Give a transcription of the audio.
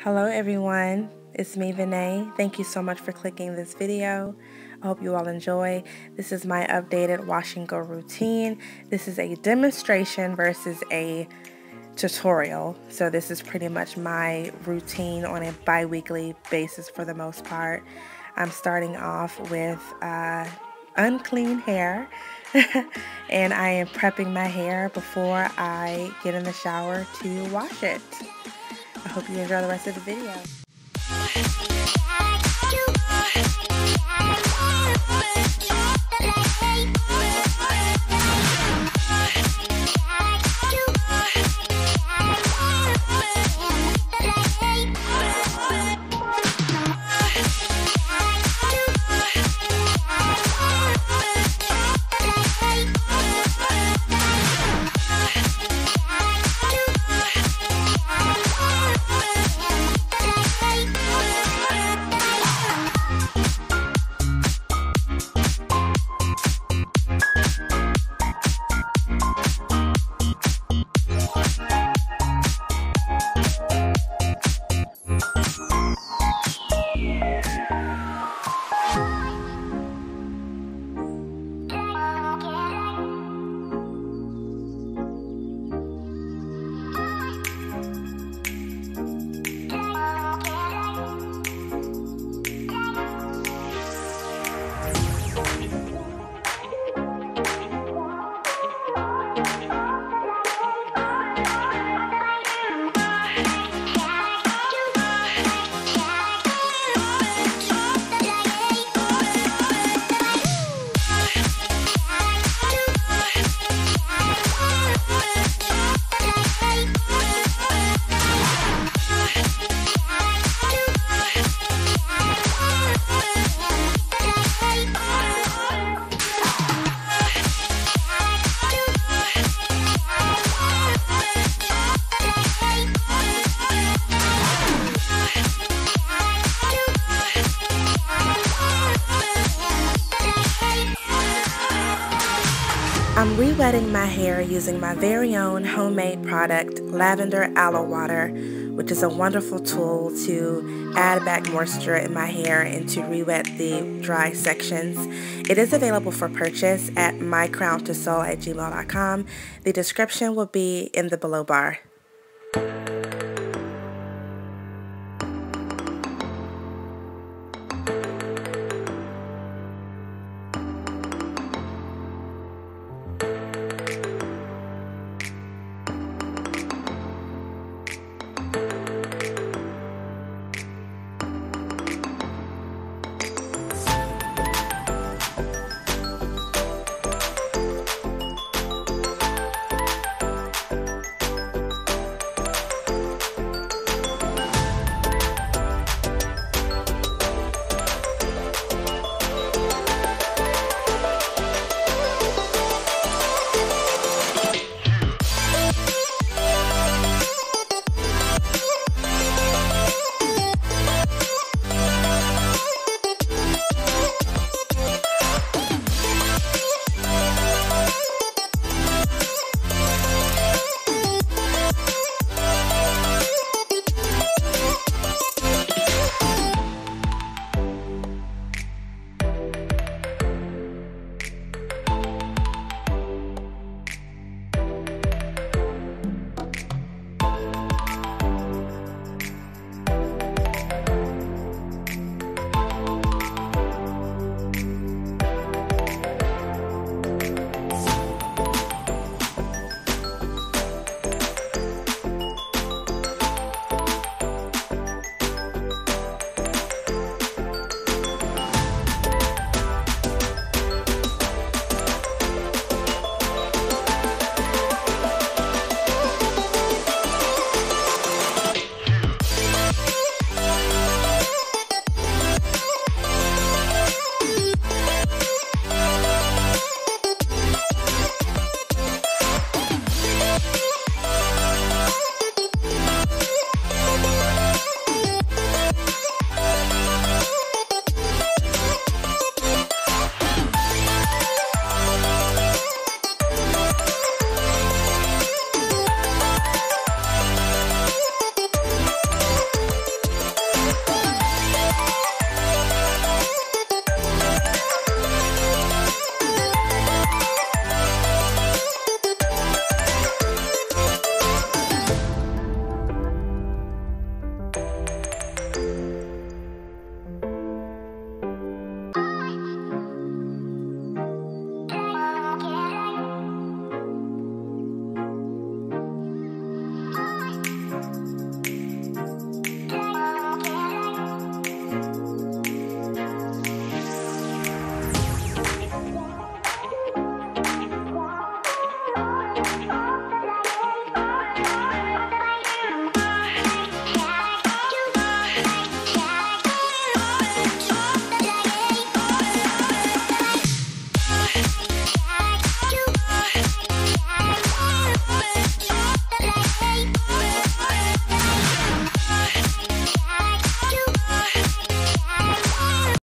Hello everyone, it's me Vinay. Thank you so much for clicking this video. I hope you all enjoy. This is my updated wash and go routine. This is a demonstration versus a tutorial. So this is pretty much my routine on a bi-weekly basis for the most part. I'm starting off with unclean hair and I am prepping my hair before I get in the shower to wash it. I hope you enjoy the rest of the video. I'm re-wetting my hair using my very own homemade product, Lavender Aloe Water, which is a wonderful tool to add back moisture in my hair and to re-wet the dry sections. It is available for purchase at mycrowntosole@gmail.com. The description will be in the below bar.